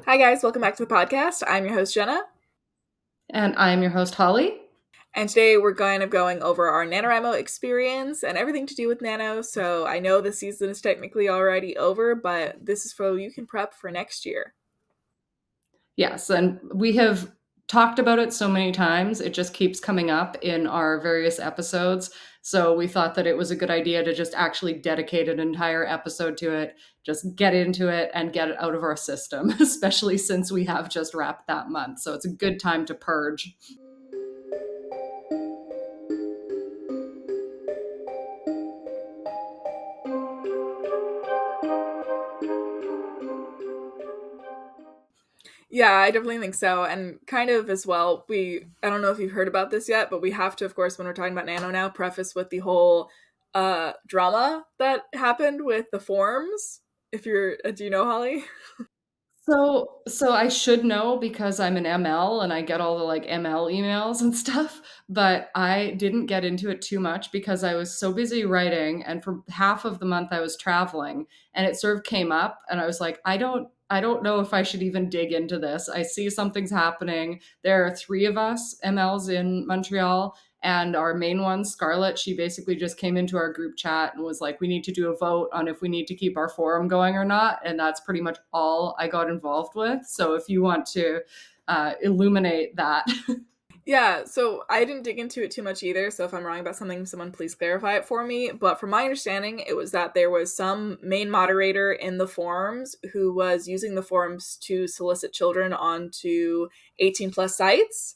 Hi, guys. Welcome back to the podcast. I'm your host, Jenna. And I'm your host, Holly. And today we're going over our NaNoWriMo experience and everything to do with Nano. So I know the season is technically already over, but this is so you can prep for next year. Yes, and we have talked about it so many times. It just keeps coming up in our various episodes. So we thought that it was a good idea to just actually dedicate an entire episode to it, just get into it and get it out of our system, especially since we have just wrapped that month. So it's a good time to purge. Yeah, I definitely think so. And kind of as well, I don't know if you've heard about this yet, but we have to, of course, when we're talking about Nano now, preface with the whole drama that happened with the forms. If you're, do you know, Holly? So I should know because I'm an ML and I get all the like ML emails and stuff, but I didn't get into it too much because I was so busy writing and for half of the month I was traveling and it sort of came up and I was like, I don't know if I should even dig into this. I see something's happening. There are three of us MLs in Montreal and our main one, Scarlett, she basically just came into our group chat and was like, we need to do a vote on if we need to keep our forum going or not. And that's pretty much all I got involved with. So if you want to illuminate that. Yeah, so I didn't dig into it too much either. So if I'm wrong about something, someone please clarify it for me. But from my understanding, it was that there was some main moderator in the forums who was using the forums to solicit children onto 18 plus sites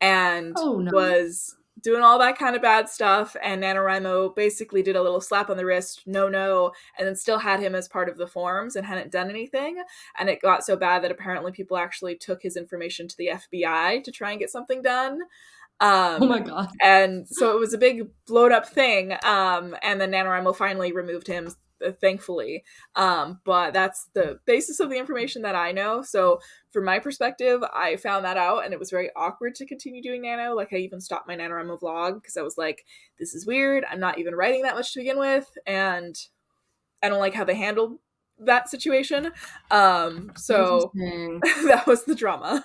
and Oh, no. was doing all that kind of bad stuff. And NaNoWriMo basically did a little slap on the wrist, no, and then still had him as part of the forums and hadn't done anything. And it got so bad that apparently people actually took his information to the FBI to try and get something done. Oh Um, my God. and so it was a big blowed up thing. And then NaNoWriMo finally removed him, thankfully. But that's the basis of the information that I know. So from my perspective, I found that out and it was very awkward to continue doing Nano. Like I even stopped my NaNoWriMo vlog because I was like, this is weird. I'm not even writing that much to begin with. And I don't like how they handled that situation. So Interesting. that was the drama.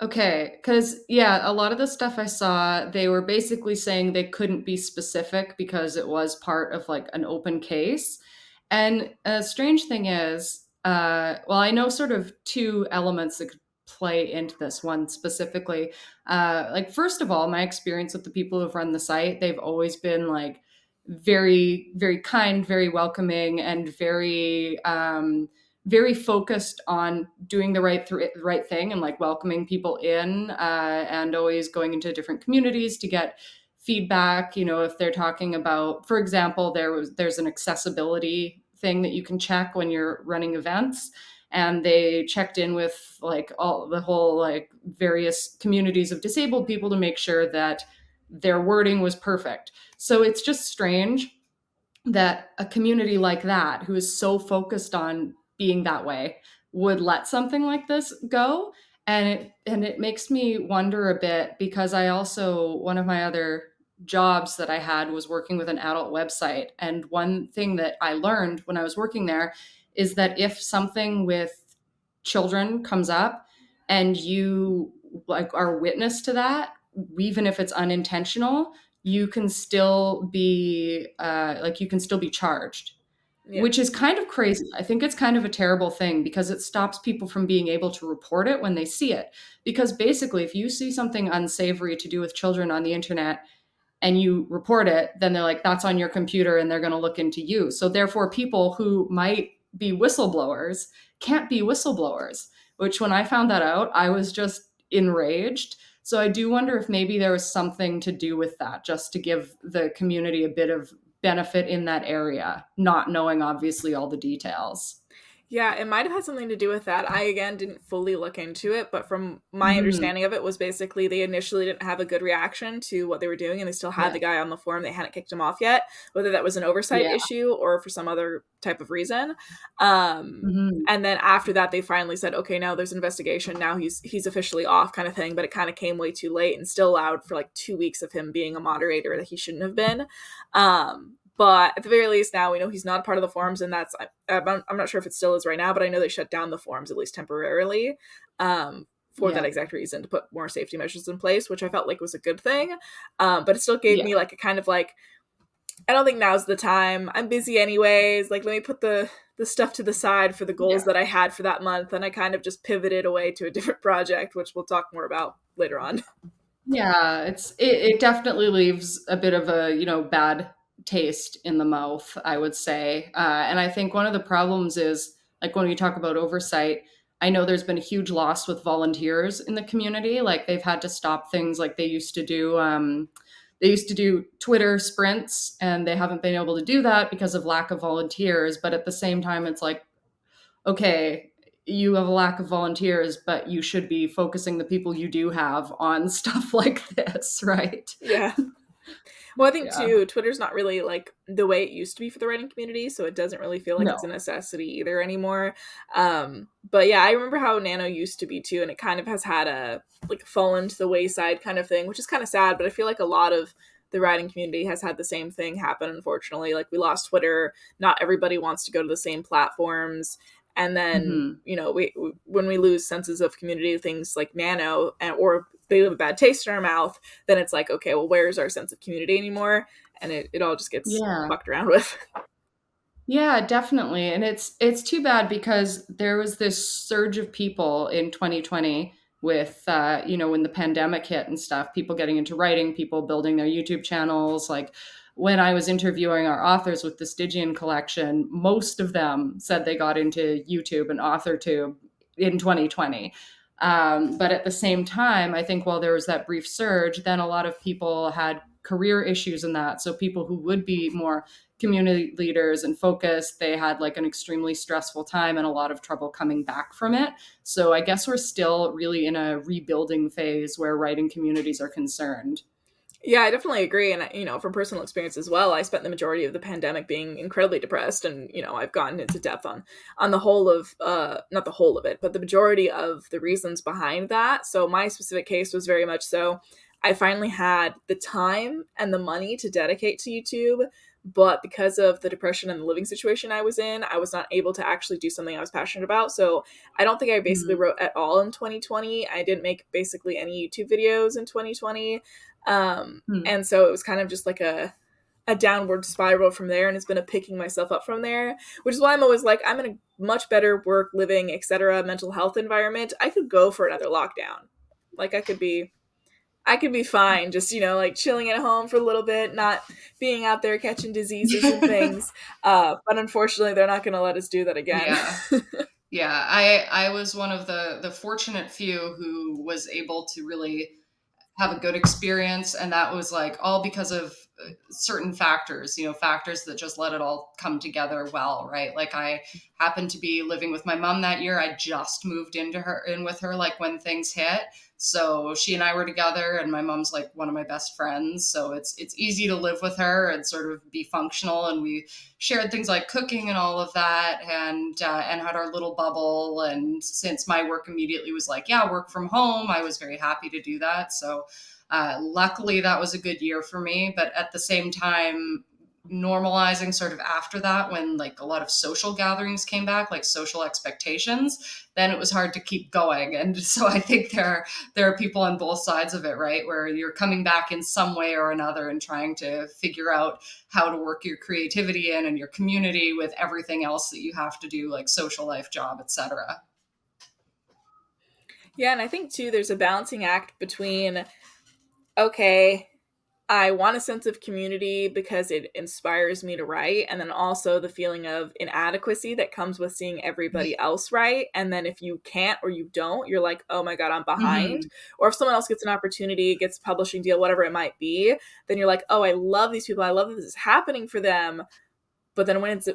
Okay, because yeah, a lot of the stuff I saw, they were basically saying they couldn't be specific because it was part of like an open case. And a strange thing is, well, I know sort of two elements that could play into this one specifically. Like, first of all, my experience with the people who've run the site, they've always been like very, very kind, very welcoming, and very focused on doing the right thing and like welcoming people in and always going into different communities to get feedback. You know, if they're talking about, for example, there's an accessibility thing that you can check when you're running events, and they checked in with like all the whole like various communities of disabled people to make sure that their wording was perfect. So it's just strange that a community like that, who is so focused on being that way, would let something like this go. And it makes me wonder a bit because I also, one of my other jobs that I had was working with an adult website, and one thing that I learned when I was working there is that if something with children comes up and you like are witness to that, even if it's unintentional, you can still be you can still be charged, Yeah. which is kind of crazy. I think it's kind of a terrible thing because it stops people from being able to report it when they see it. Because basically, if you see something unsavory to do with children on the internet and you report it, then they're like, that's on your computer and they're going to look into you. So therefore, people who might be whistleblowers can't be whistleblowers, which when I found that out, I was just enraged. So I do wonder if maybe there was something to do with that, just to give the community a bit of benefit in that area, not knowing obviously all the details. Yeah, it might have had something to do with that. I again didn't fully look into it, but from my Mhm. understanding of it was basically they initially didn't have a good reaction to what they were doing and they still had Yeah. the guy on the forum. They hadn't kicked him off yet, whether that was an oversight Yeah. issue or for some other type of reason. Mhm. And then after that they finally said, okay, now there's an investigation. Now he's officially off kind of thing, but it kind of came way too late and still allowed for like 2 weeks of him being a moderator that he shouldn't have been. But at the very least, now we know he's not part of the forums, and I'm not sure if it still is right now, but I know they shut down the forums at least temporarily, for that Yeah. exact reason, to put more safety measures in place, which I felt like was a good thing. But it still gave Yeah. me like a kind of like, I don't think now's the time. I'm busy anyways. Like, let me put the stuff to the side for the goals Yeah. that I had for that month, and I kind of just pivoted away to a different project, which we'll talk more about later on. Yeah, it definitely leaves a bit of a, bad taste in the mouth, I would say. And I think one of the problems is, like, when we talk about oversight, I know there's been a huge loss with volunteers in the community. Like, they've had to stop things like they used to do. They used to do Twitter sprints, and they haven't been able to do that because of lack of volunteers. But at the same time, it's like, okay, you have a lack of volunteers, but you should be focusing the people you do have on stuff like this, right? Yeah. Well, I think Yeah. too, Twitter's not really like the way it used to be for the writing community, so it doesn't really feel like it's a No. necessity either anymore. But yeah, I remember how Nano used to be too, and it kind of has had a like fallen to the wayside kind of thing, which is kind of sad. But I feel like a lot of the writing community has had the same thing happen. Unfortunately, like we lost Twitter. Not everybody wants to go to the same platforms, and then Hmm. we when we lose senses of community, things like Nano or they leave a bad taste in our mouth, then it's like, okay, well, where's our sense of community anymore? And it all just gets Yeah. fucked around with. Yeah, definitely. And it's too bad because there was this surge of people in 2020 with when the pandemic hit and stuff, people getting into writing, people building their YouTube channels. Like, when I was interviewing our authors with the Stygian collection, most of them said they got into YouTube and AuthorTube in 2020. But at the same time, I think while there was that brief surge, then a lot of people had career issues in that. So people who would be more community leaders and focused, they had like an extremely stressful time and a lot of trouble coming back from it. So I guess we're still really in a rebuilding phase where writing communities are concerned. Yeah, I definitely agree. And, from personal experience as well, I spent the majority of the pandemic being incredibly depressed. And, I've gone into depth on the whole of, not the whole of it, but the majority of the reasons behind that. So my specific case was very much so I finally had the time and the money to dedicate to YouTube. But because of the depression and the living situation I was in, I was not able to actually do something I was passionate about. So I don't think I basically Mhm. wrote at all in 2020. I didn't make basically any YouTube videos in 2020. Hmm. And so it was kind of just like a downward spiral from there, and it's been a picking myself up from there, which is why I'm always like, I'm in a much better work, living, etc. mental health environment. I could go for another lockdown. Like I could be fine just, like chilling at home for a little bit, not being out there catching diseases and things. But unfortunately they're not gonna let us do that again. Yeah. Yeah, I was one of the fortunate few who was able to really have a good experience, and that was like all because of certain factors, factors that just let it all come together well, right? Like, I happened to be living with my mom that year. I just moved in with her like when things hit, so she and I were together, and my mom's like one of my best friends, so it's easy to live with her and sort of be functional. And we shared things like cooking and all of that, and had our little bubble. And since my work immediately was like, yeah, work from home, I was very happy to do that. So luckily, that was a good year for me. But at the same time, normalizing sort of after that, when like a lot of social gatherings came back, like social expectations, then it was hard to keep going. And so I think there are people on both sides of it, right, where you're coming back in some way or another and trying to figure out how to work your creativity in and your community with everything else that you have to do, like social life, job, etc. Yeah, and I think too there's a balancing act between, okay, I want a sense of community because it inspires me to write, and then also the feeling of inadequacy that comes with seeing everybody else write. And then if you can't or you don't, you're like, oh my God, I'm behind. Hmm. Or if someone else gets an opportunity, gets a publishing deal, whatever it might be, then you're like, oh, I love these people. I love that this is happening for them. But then when is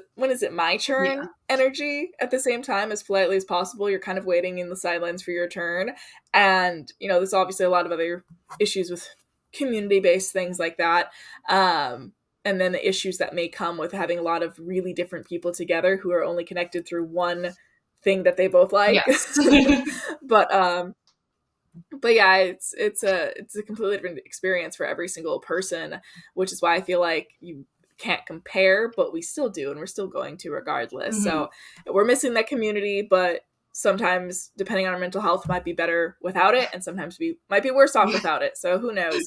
it my Yeah. turn energy at the same time, as politely as possible, you're kind of waiting in the sidelines for your turn. And, there's obviously a lot of other issues with community-based things like that. And then the issues that may come with having a lot of really different people together who are only connected through one thing that they both like. Yes. but but yeah, it's a completely different experience for every single person, which is why I feel like you can't compare, but we still do, and we're still going to regardless. Mm-hmm. So we're missing that community, but sometimes, depending on our mental health, might be better without it, and sometimes we might be worse off Yeah. without it. So who knows?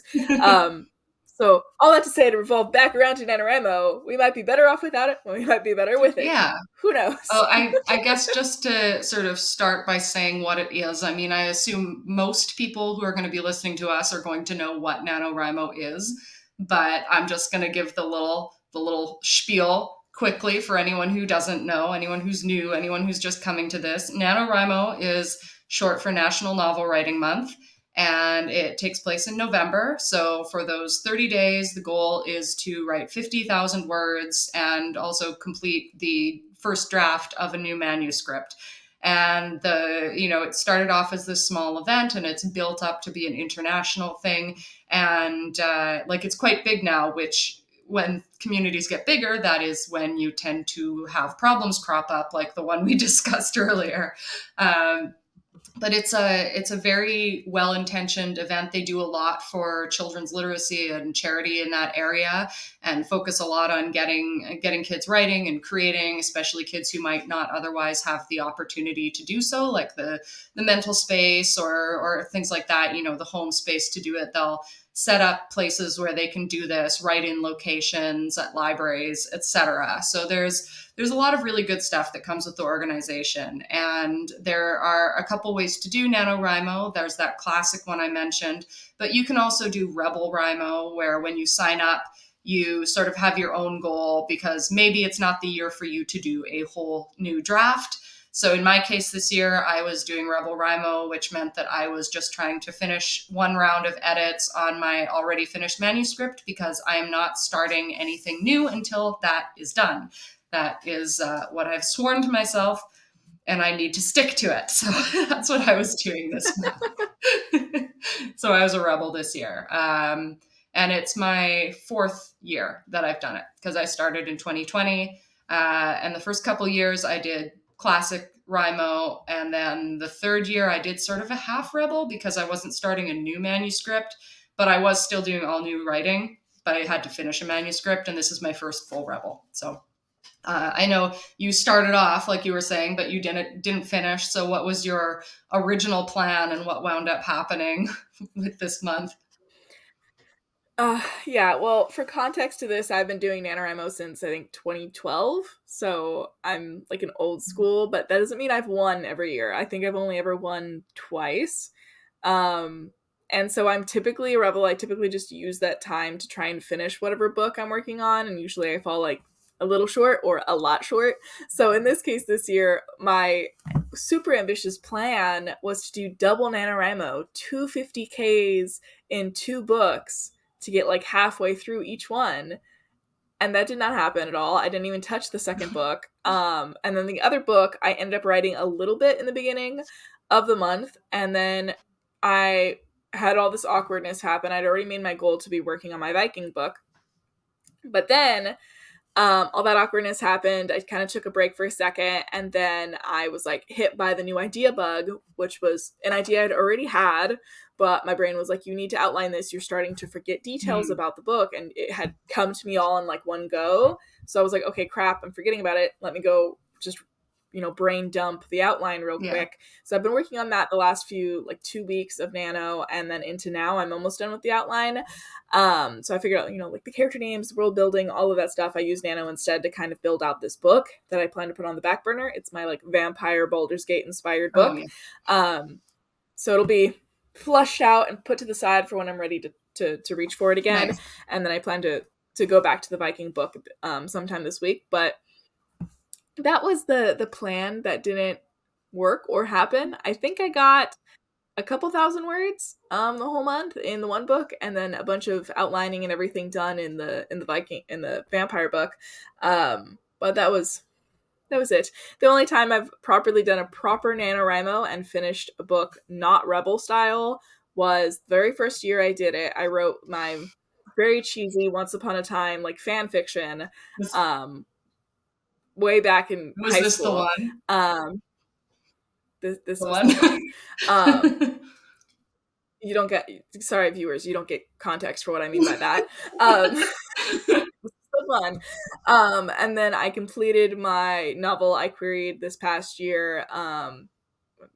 So all that to say, to revolve back around to NaNoWriMo, we might be better off without it, or we might be better with it. Yeah. Who knows? Oh, I guess just to sort of start by saying what it is, I mean, I assume most people who are going to be listening to us are going to know what NaNoWriMo is, but I'm just going to give the little spiel quickly for anyone who doesn't know, anyone who's new, anyone who's just coming to this. NaNoWriMo is short for National Novel Writing Month, and it takes place in November. So for those 30 days, the goal is to write 50,000 words and also complete the first draft of a new manuscript. And it started off as this small event, and it's built up to be an international thing. And it's quite big now, which when communities get bigger, that is when you tend to have problems crop up, like the one we discussed earlier. But it's a very well-intentioned event. They do a lot for children's literacy and charity in that area, and focus a lot on getting kids writing and creating, especially kids who might not otherwise have the opportunity to do so, like the mental space or things like that, the home space to do it. They'll set up places where they can do this, write in locations at libraries, etc. So there's a lot of really good stuff that comes with the organization. And there are a couple ways to do NaNoWriMo. There's that classic one I mentioned, but you can also do RebelWriMo, where when you sign up, you sort of have your own goal, because maybe it's not the year for you to do a whole new draft. So in my case this year, I was doing RebelWriMo, which meant that I was just trying to finish one round of edits on my already finished manuscript, because I am not starting anything new until that is done. That is what I've sworn to myself, and I need to stick to it. So that's what I was doing this month. So I was a rebel this year. And it's my 4th year that I've done it, because I started in 2020. And the first couple years I did classic Rimo. And then the 3rd year I did sort of a half rebel, because I wasn't starting a new manuscript, but I was still doing all new writing, but I had to finish a manuscript. And this is my first full rebel. So I know you started off like you were saying, but you didn't finish. So what was your original plan, and what wound up happening with this month? Yeah, well, for context to this, I've been doing NaNoWriMo since I think 2012. So I'm like an old school, but that doesn't mean I've won every year. I think I've only ever won twice. Um, and so I'm typically a rebel. I typically just use that time to try and finish whatever book I'm working on. And usually I fall like a little short or a lot short. So in this case, this year, my super ambitious plan was to do double NaNoWriMo, 250Ks in 2 books, to get like halfway through each one. And that did not happen at all. I didn't even touch the second book. And then the other book, I ended up writing a little bit in the beginning of the month. And then I had all this awkwardness happen. I'd already made my goal to be working on my Viking book. But then all that awkwardness happened. I kind of took a break for a second, and then I was like hit by the new idea bug, which was an idea I'd already had, but my brain was like, you need to outline this. You're starting to forget details about the book, and it had come to me all in like one go. So I was like, okay, crap, I'm forgetting about it. Let me go just brain dump the outline real quick. So I've been working on that the last few, like 2 weeks of Nano, and then into now I'm almost done with the outline. So I figured out, like the character names, world building, all of that stuff. I use Nano instead to kind of build out this book that I plan to put on the back burner. It's my like vampire Baldur's Gate inspired book. So it'll be flushed out and put to the side for when I'm ready to reach for it again. Nice. And then I plan to go back to the Viking book sometime this week. But that was the plan that didn't work or happen. I think I got a couple thousand words the whole month in the one book, and then a bunch of outlining and everything done in the vampire book. But that was it. The only time I've properly done a proper NaNoWriMo and finished a book not Rebel style was the very first year I did it. I wrote my very cheesy Once Upon a Time like fan fiction way back in high this school. The one? This was the one. You don't get, sorry viewers, you don't get context for what I mean by that. This is the fun. And then I completed my novel I queried this past year.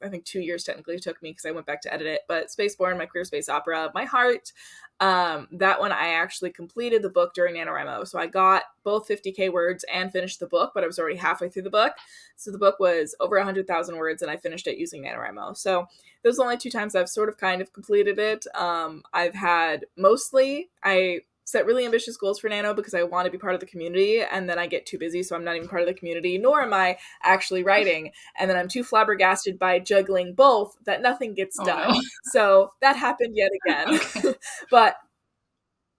I think 2 years technically it took me because I went back to edit it, but Spaceborne, my queer space opera, My Heart, that one I actually completed the book during NaNoWriMo. So I got both 50K words and finished the book, but I was already halfway through the book. So the book was over 100,000 words and I finished it using NaNoWriMo. So those are the only two times I've sort of kind of completed it. I've had mostly, I set really ambitious goals for Nano because I want to be part of the community, and then I get too busy, so I'm not even part of the community, nor am I actually writing. And then I'm too flabbergasted by juggling both that nothing gets done. No. So that happened yet again. Okay. But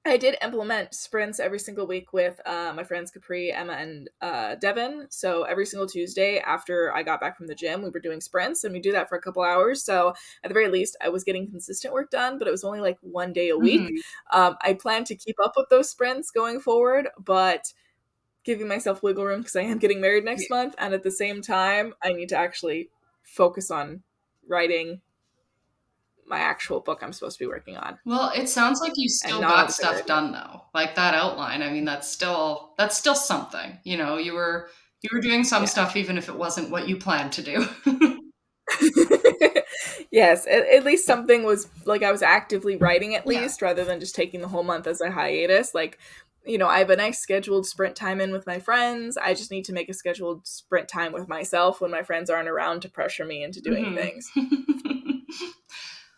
I did implement sprints every single week with my friends Capri, Emma, and Devin. So every single Tuesday after I got back from the gym, we were doing sprints, and we do that for a couple hours. So at the very least, I was getting consistent work done, but it was only like one day a week. I plan to keep up with those sprints going forward, but giving myself wiggle room because I am getting married next month. And at the same time, I need to actually focus on writing my actual book I'm supposed to be working on. Well, it sounds like you And still not got as a stuff done though. Like that outline. I mean, that's still something. You know, you were doing some Yeah. stuff even if it wasn't what you planned to do. Yes, at least something was like I was actively writing at Yeah. least rather than just taking the whole month as a hiatus. Like, I have a nice scheduled sprint time in with my friends. I just need to make a scheduled sprint time with myself when my friends aren't around to pressure me into doing things.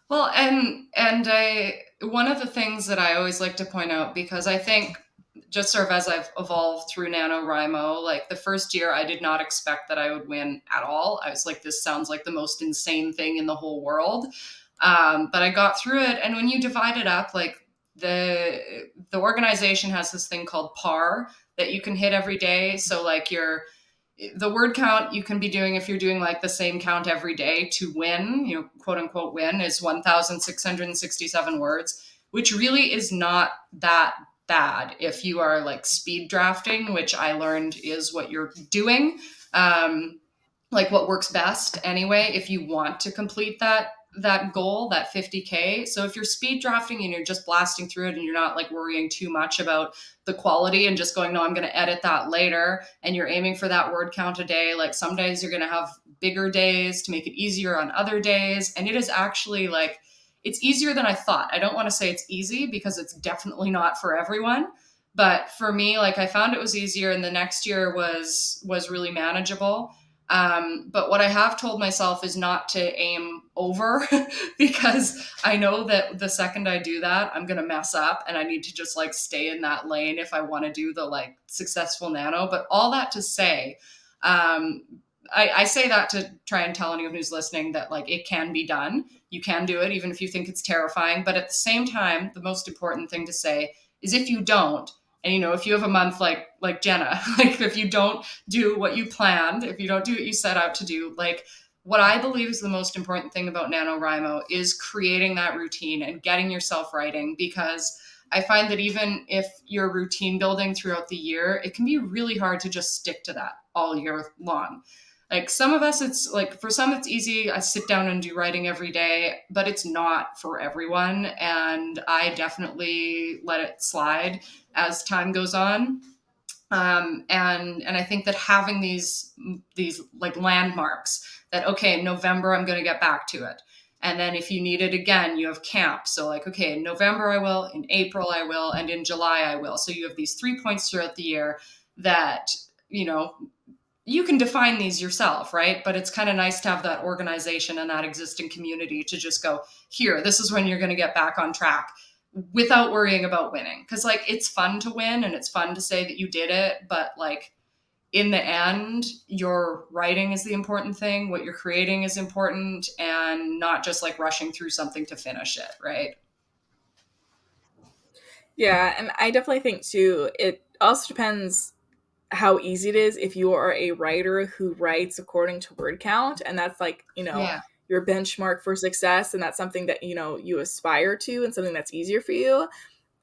Well, and I one of the things that I always like to point out, because I think just sort of as I've evolved through NaNoWriMo, like the first year I did not expect that I would win at all. I was like, this sounds like the most insane thing in the whole world. But I got through it, and when you divide it up, like the organization has this thing called par that you can hit every day. So like the word count you can be doing, if you're doing like the same count every day to win, quote unquote win, is 1,667 words, which really is not that bad if you are like speed drafting, which I learned is what you're doing. Like what works best anyway, if you want to complete that goal, that 50K. So if you're speed drafting and you're just blasting through it and you're not like worrying too much about the quality and just going, no, I'm going to edit that later, and you're aiming for that word count a day, like some days you're going to have bigger days to make it easier on other days. And it is actually like, it's easier than I thought. I don't want to say it's easy because it's definitely not for everyone. But for me, like I found it was easier, and the next year was really manageable. But what I have told myself is not to aim over because I know that the second I do that, I'm going to mess up, and I need to just like stay in that lane if I want to do the like successful nano. But all that to say, I say that to try and tell anyone who's listening that like it can be done. You can do it even if you think it's terrifying. But at the same time, the most important thing to say is if you don't, and if you have a month like Jenna, like if you don't do what you planned, if you don't do what you set out to do, like what I believe is the most important thing about NaNoWriMo is creating that routine and getting yourself writing, because I find that even if you're routine building throughout the year, it can be really hard to just stick to that all year long. Like some of us, it's like for some it's easy. I sit down and do writing every day, but it's not for everyone. And I definitely let it slide as time goes on. And I think that having these like landmarks that, okay, in November I'm going to get back to it, and then if you need it again, you have camp. So like, okay, in November I will, in April I will, and in July I will. So you have these 3 points throughout the year that you can define these yourself, right? But it's kind of nice to have that organization and that existing community to just go, here, this is when you're going to get back on track without worrying about winning. Because like it's fun to win and it's fun to say that you did it, but like in the end, your writing is the important thing. What you're creating is important, and not just like rushing through something to finish it, right? Yeah, and I definitely think too, it also depends how easy it is if you are a writer who writes according to word count, and that's like, Yeah. your benchmark for success, and that's something that, you aspire to and something that's easier for you.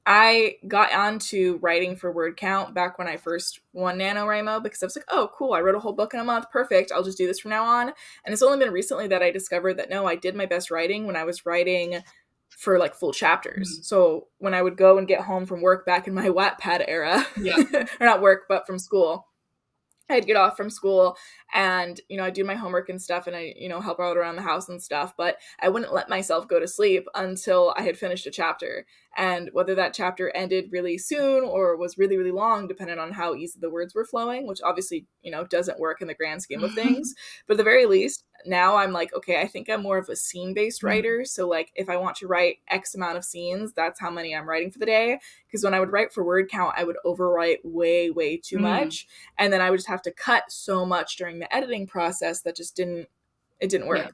I got onto writing for word count back when I first won NaNoWriMo because I was like, oh, cool, I wrote a whole book in a month. Perfect. I'll just do this from now on. And it's only been recently that I discovered that no, I did my best writing when I was writing for like full chapters. Mhm. So when I would go and get home from work back in my Wattpad era, Yeah. or not work, but from school, I'd get off from school and, I'd do my homework and stuff and I, help out around the house and stuff, but I wouldn't let myself go to sleep until I had finished a chapter. And whether that chapter ended really soon or was really, really long, depended on how easy the words were flowing, which obviously, doesn't work in the grand scheme of things. But at the very least, now I'm like, okay, I think I'm more of a scene based writer. So, like, if I want to write X amount of scenes, that's how many I'm writing for the day. Because when I would write for word count, I would overwrite way, way too Mm. much, and then I would just have to cut so much during the editing process that just didn't Yeah. work.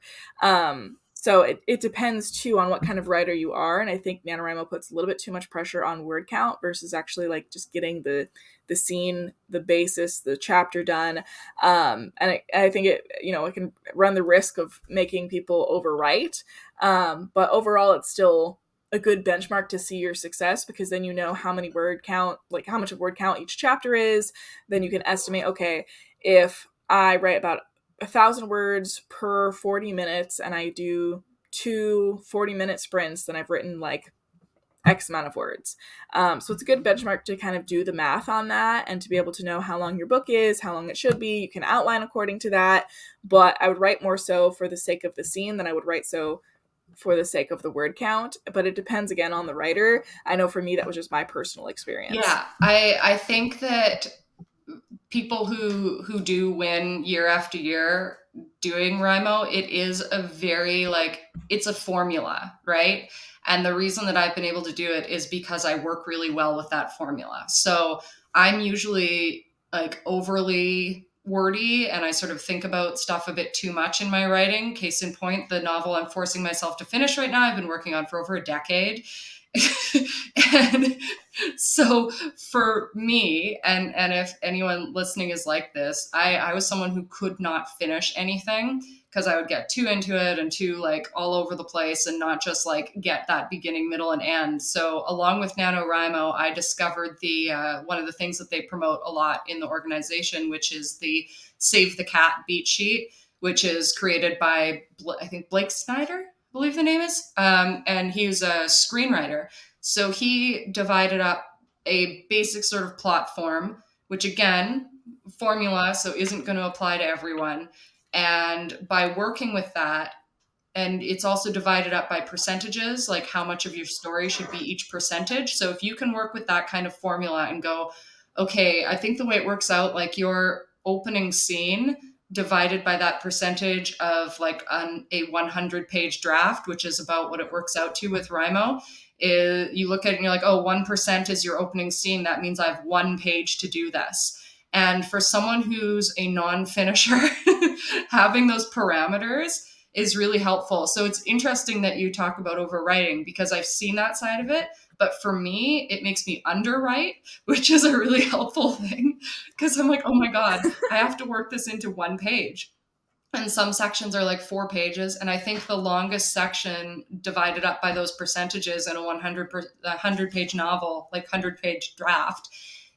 So it depends too on what kind of writer you are, and I think NaNoWriMo puts a little bit too much pressure on word count versus actually like just getting the scene, the basis, the chapter done. And I think it can run the risk of making people overwrite, but overall it's still a good benchmark to see your success, because then you know how many word count, like how much of word count each chapter is. Then you can estimate, okay, if I write about 1,000 words per 40 minutes and I do two 40-minute sprints, then I've written like X amount of words. So it's a good benchmark to kind of do the math on that and to be able to know how long your book is, how long it should be. You can outline according to that, but I would write more so for the sake of the scene than I would write so for the sake of the word count. But it depends again on the writer. I know for me, that was just my personal experience. Yeah, I think that people who do win year after year doing Rimo, it is a very like it's a formula, right? And the reason that I've been able to do it is because I work really well with that formula. So I'm usually like overly wordy and I sort of think about stuff a bit too much in my writing. Case in point, the novel I'm forcing myself to finish right now, I've been working on for over a decade. And so for me, and if anyone listening is like this, I was someone who could not finish anything because I would get too into it and too like all over the place and not just like get that beginning, middle, and end. So along with NaNoWriMo, I discovered the one of the things that they promote a lot in the organization, which is the Save the Cat beat sheet, which is created by I think Blake Snyder, I believe the name is, and he was a screenwriter. So he divided up a basic sort of plot form, which again, formula, so isn't going to apply to everyone. And by working with that, and it's also divided up by percentages, like how much of your story should be each percentage. So if you can work with that kind of formula and go, okay, I think the way it works out, like your opening scene divided by that percentage of like a 100-page draft, which is about what it works out to with Rimo, is you look at it and you're like, oh, 1% is your opening scene. That means I have 1 page to do this. And for someone who's a non-finisher, having those parameters is really helpful. So it's interesting that you talk about overwriting because I've seen that side of it. But for me, it makes me underwrite, which is a really helpful thing because I'm like, oh my God, I have to work this into 1 page. And some sections are like 4 pages. And I think the longest section divided up by those percentages in a 100-page novel, like 100-page draft,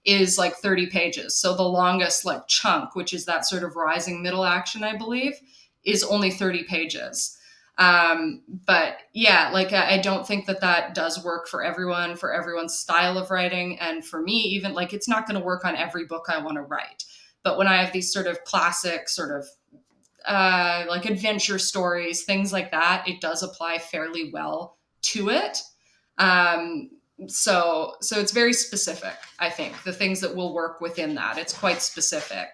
is like 30 pages. So the longest like chunk, which is that sort of rising middle action, I believe, is only 30 pages. But yeah, like I don't think that that does work for everyone, for everyone's style of writing. And for me, even like it's not going to work on every book I want to write. But when I have these sort of classic sort of like adventure stories, things like that, it does apply fairly well to it. Um, so it's very specific. I think the things that will work within that, it's quite specific.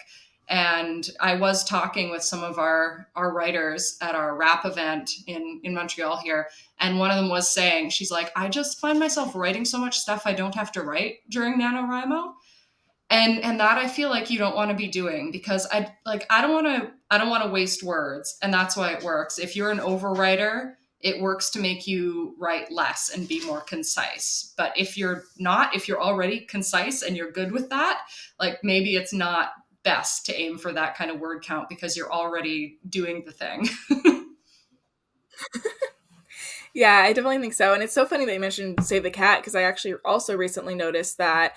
And I was talking with some of our writers at our rap event in Montreal here, and one of them was saying, she's like, I just find myself writing so much stuff I don't have to write during NaNoWriMo, and that I feel like you don't want to be doing because I don't want to waste words, and that's why it works. If you're an overwriter, it works to make you write less and be more concise. But if you're not, if you're already concise and you're good with that, like maybe it's not best to aim for that kind of word count because you're already doing the thing. Yeah, I definitely think so. And it's so funny that you mentioned Save the Cat, because I actually also recently noticed that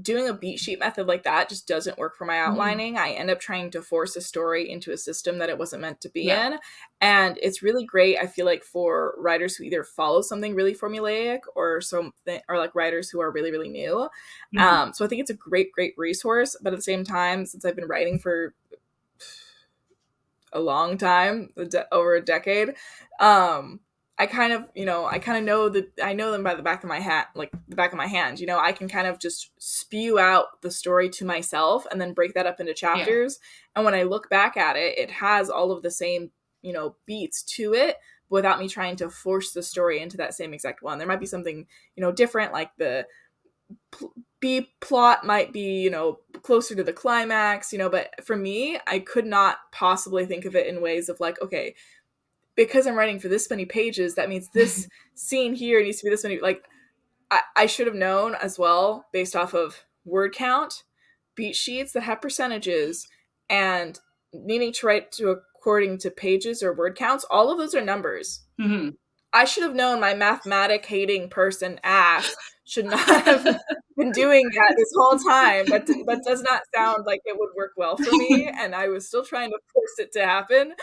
doing a beat sheet method like that just doesn't work for my Mhm. outlining. I end up trying to force a story into a system that it wasn't meant to be Yeah. in. And it's really great, I feel like, for writers who either follow something really formulaic or something, or like writers who are really, really new. Mhm. So I think it's a great, great resource. But at the same time, since I've been writing for a long time, over a decade. I kind of, I kind of know that I know them by the back of my hat, like the back of my hand. I can kind of just spew out the story to myself and then break that up into Yeah. chapters. And when I look back at it, it has all of the same, beats to it without me trying to force the story into that same exact one. There might be something, different, like the B plot might be, closer to the climax, but for me, I could not possibly think of it in ways of like, okay, because I'm writing for this many pages, that means this scene here needs to be this many. Like, I should have known as well, based off of word count, beat sheets that have percentages, and needing to write to according to pages or word counts. All of those are numbers. Mhm. I should have known my mathematic hating person ass should not have been doing that this whole time. That does not sound like it would work well for me, and I was still trying to force it to happen.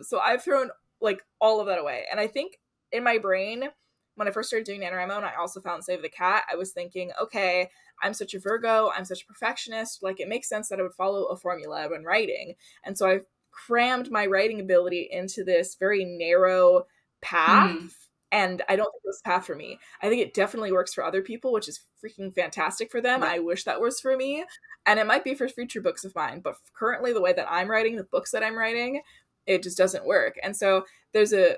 So I've thrown like all of that away, and I think in my brain when I first started doing NaNoWriMo, and I also found Save the Cat, I was thinking, okay, I'm such a Virgo, I'm such a perfectionist. Like, it makes sense that I would follow a formula when writing, and so I crammed my writing ability into this very narrow path, Mhm. and I don't think it was the path for me. I think it definitely works for other people, which is freaking fantastic for them. Yeah. I wish that was for me, and it might be for future books of mine, but currently the way that I'm writing, the books that I'm writing, it just doesn't work. And so there's a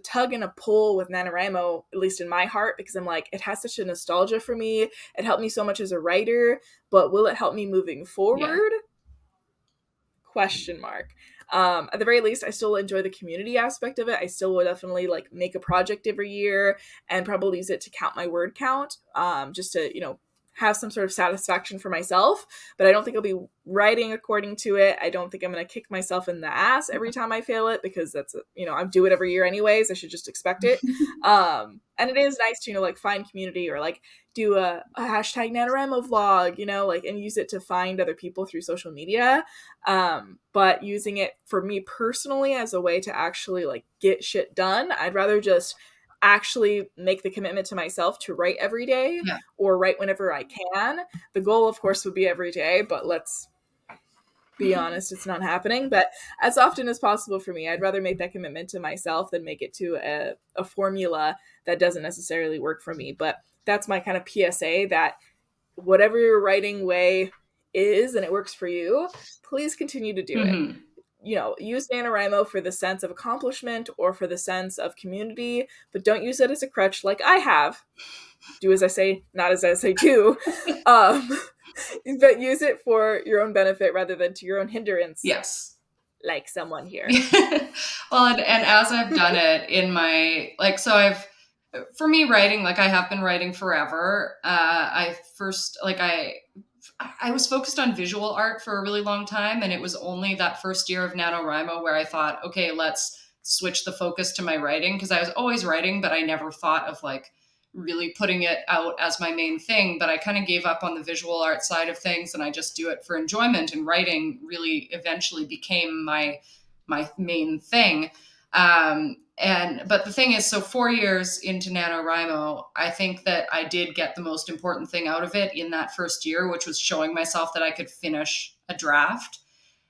tug and a pull with NaNoWriMo, at least in my heart, because I'm like, it has such a nostalgia for me. It helped me so much as a writer, but will it help me moving Yeah. forward? Question mark. At the very least, I still enjoy the community aspect of it. I still will definitely like make a project every year and probably use it to count my word count, just to have some sort of satisfaction for myself. But I don't think I'll be writing according to it. I don't think I'm going to kick myself in the ass every time I fail it, because I do it every year anyways. I should just expect it. And it is nice to like find community, or like do a hashtag NaNoWriMo vlog, like, and use it to find other people through social media. But using it for me personally as a way to actually like get shit done, I'd rather just actually make the commitment to myself to write every day, Yeah. or write whenever I can. The goal, of course, would be every day, but let's be honest, it's not happening. But as often as possible for me, I'd rather make that commitment to myself than make it to a formula that doesn't necessarily work for me. But that's my kind of PSA, that whatever your writing way is and it works for you, please continue to do it. Mhm. Use NaNoWriMo for the sense of accomplishment or for the sense of community, but don't use it as a crutch like I have. Do as I say, not as I say do. Um, but use it for your own benefit rather than to your own hindrance, Yes. like someone here. Well, and as I've done it in my, like, so for me, writing, like, I have been writing forever. I first, like, I was focused on visual art for a really long time, and it was only that first year of NaNoWriMo where I thought, okay, let's switch the focus to my writing, because I was always writing, but I never thought of like really putting it out as my main thing. But I kind of gave up on the visual art side of things, and I just do it for enjoyment. And writing really eventually became my main thing. But the thing is, so 4 years into NaNoWriMo, I think that I did get the most important thing out of it in that first year, which was showing myself that I could finish a draft.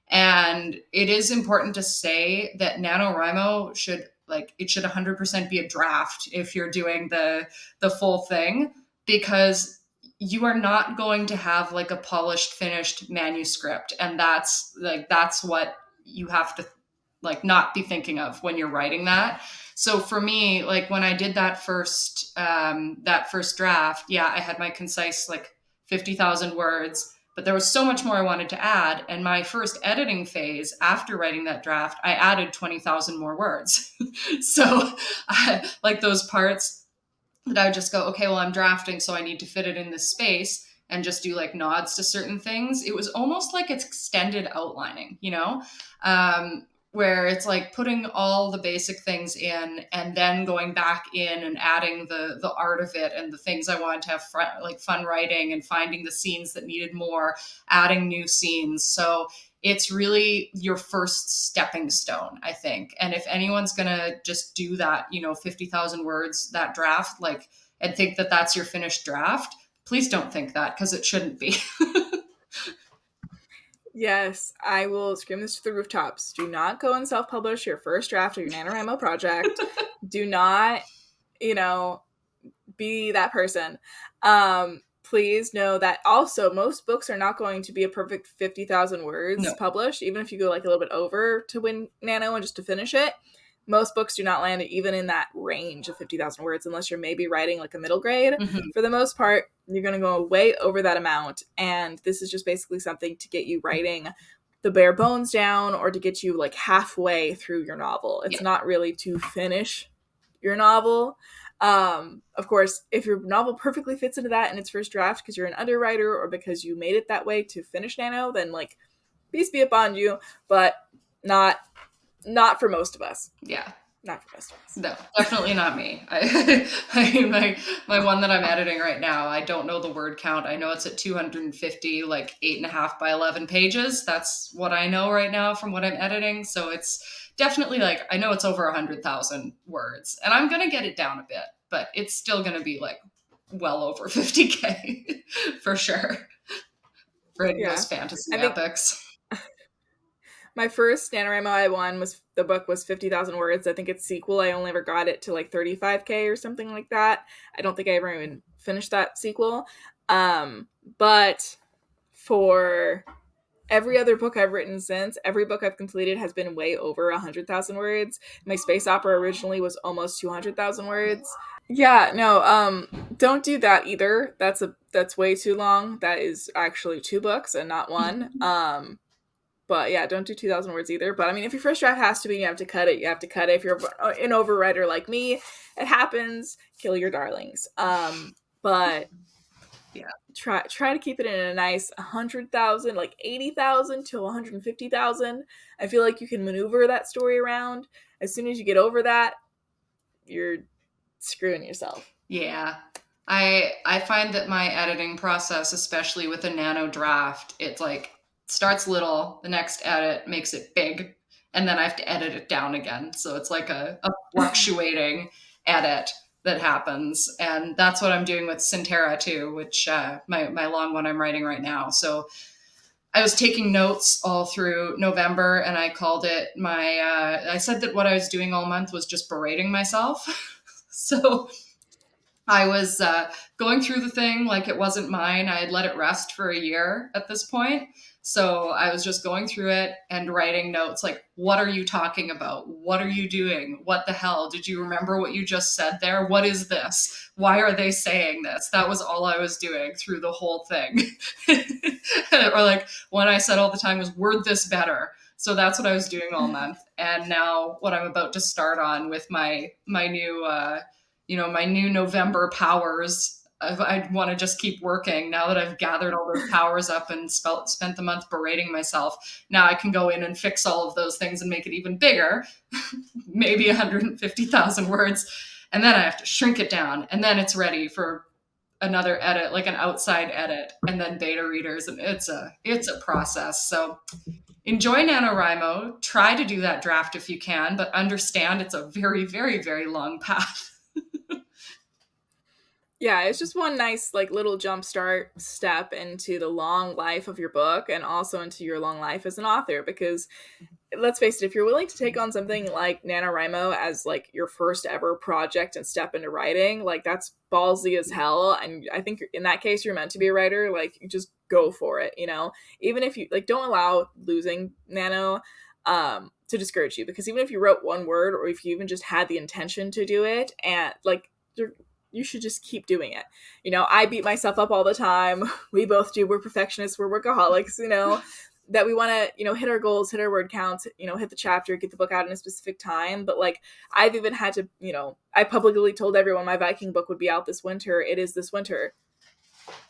And it is important to say that NaNoWriMo should 100% be a draft if you're doing the full thing, because you are not going to have like a polished finished manuscript, and that's what you have to like not be thinking of when you're writing that. So for me, like when I did that first draft, yeah, I had my concise like 50,000 words, but there was so much more I wanted to add. And my first editing phase after writing that draft, I added 20,000 more words. So like those parts that I would just go, okay, well, I'm drafting, so I need to fit it in this space, and just do like nods to certain things. It was almost like it's extended outlining, where it's like putting all the basic things in and then going back in and adding the art of it and the things I wanted to have like fun writing and finding the scenes that needed more, adding new scenes. So it's really your first stepping stone, I think. And if anyone's going to just do that, 50,000 words, that draft, like, and think that that's your finished draft, please don't think that, because it shouldn't be. Yes, I will scream this to the rooftops. Do not go and self-publish your first draft of your NaNoWriMo project. Do not, be that person. Please know that also most books are not going to be a perfect 50,000 words No. published, even if you go like a little bit over to win Nano and just to finish it. Most books do not land even in that range of 50,000 words unless you're maybe writing like a middle grade. Mm-hmm. For the most part, you're going to go way over that amount. And this is just basically something to get you writing the bare bones down or to get you like halfway through your novel. It's not really to finish your novel. Of course, if your novel perfectly fits into that in its first draft because you're an underwriter or because you made it that way to finish Nano, then like peace be upon you, but not for most of us. Yeah. Not for most of us. No, definitely not me. My one that I'm editing right now, I don't know the word count. I know it's at 250, like 8.5 by 11 pages. That's what I know right now from what I'm editing. So it's definitely like, I know it's over 100,000 words, and I'm going to get it down a bit, but it's still going to be like well over 50K for sure. Writing those fantasy epics. My first NaNoWriMo I won the book was 50,000 words. I think its sequel, I only ever got it to like 35K or something like that. I don't think I ever even finished that sequel. But for every other book I've written since, every book I've completed has been way over 100,000 words. My space opera originally was almost 200,000 words. Yeah, no, don't do that either. That's way too long. That is actually 2 books and not one. But yeah, don't do 2,000 words either. But I mean, if your first draft has to be, you have to cut it. You have to cut it. If you're an overwriter like me, it happens. Kill your darlings. But yeah, try to keep it in a nice 100,000, like 80,000 to 150,000. I feel like you can maneuver that story around. As soon as you get over that, you're screwing yourself. Yeah. I find that my editing process, especially with a nano draft, it's like starts little, the next edit makes it big, and then I have to edit it down again. So it's like a fluctuating edit that happens. And that's what I'm doing with Sintera too, which my long one I'm writing right now. So I was taking notes all through November, and I called it I said that what I was doing all month was just berating myself. So I was going through the thing like it wasn't mine. I had let it rest for a year at this point. So I was just going through it and writing notes like, what are you talking about? What are you doing? What the hell? Did you remember what you just said there? What is this? Why are they saying this? That was all I was doing through the whole thing. Or like one I said all the time was, word this better. So that's what I was doing all month. And now what I'm about to start on with my new my new November powers. I want to just keep working now that I've gathered all those powers up and spent the month berating myself. Now I can go in and fix all of those things and make it even bigger, maybe 150,000 words. And then I have to shrink it down. And then it's ready for another edit, like an outside edit, and then beta readers. And it's a process. So enjoy NaNoWriMo. Try to do that draft if you can, but understand it's a very, very, very long path. Yeah, it's just one nice like little jumpstart step into the long life of your book and also into your long life as an author, because let's face it, if you're willing to take on something like NaNoWriMo as like your first ever project and step into writing, like that's ballsy as hell. And I think in that case, you're meant to be a writer. Like just go for it, even if you like, don't allow losing Nano to discourage you, because even if you wrote one word or if you even just had the intention to do it, and like you should just keep doing it. I beat myself up all the time. We both do. We're perfectionists. We're workaholics, that we want to, hit our goals, hit our word counts, hit the chapter, get the book out in a specific time. But like, I've even had to, I publicly told everyone my Viking book would be out this winter. It is this winter.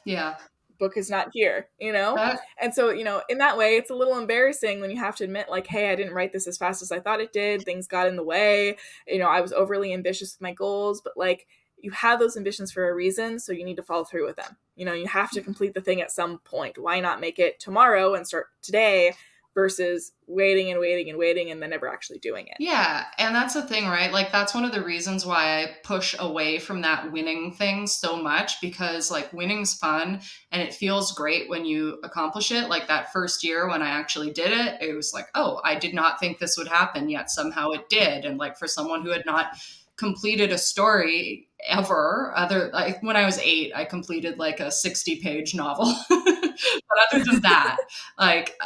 Yeah. book is not here, you know? That And so, in that way, it's a little embarrassing when you have to admit, like, hey, I didn't write this as fast as I thought it did. Things got in the way. I was overly ambitious with my goals, but like, you have those ambitions for a reason, so you need to follow through with them. You have to complete the thing at some point. Why not make it tomorrow and start today versus waiting and waiting and waiting and then never actually doing it? Yeah, and that's the thing, right? Like that's one of the reasons why I push away from that winning thing so much, because like winning's fun and it feels great when you accomplish it. Like that first year when I actually did it, it was like, oh, I did not think this would happen, yet somehow it did. And like for someone who had not completed a story ever, other like when I was 8, I completed like a 60-page novel. But other than that, like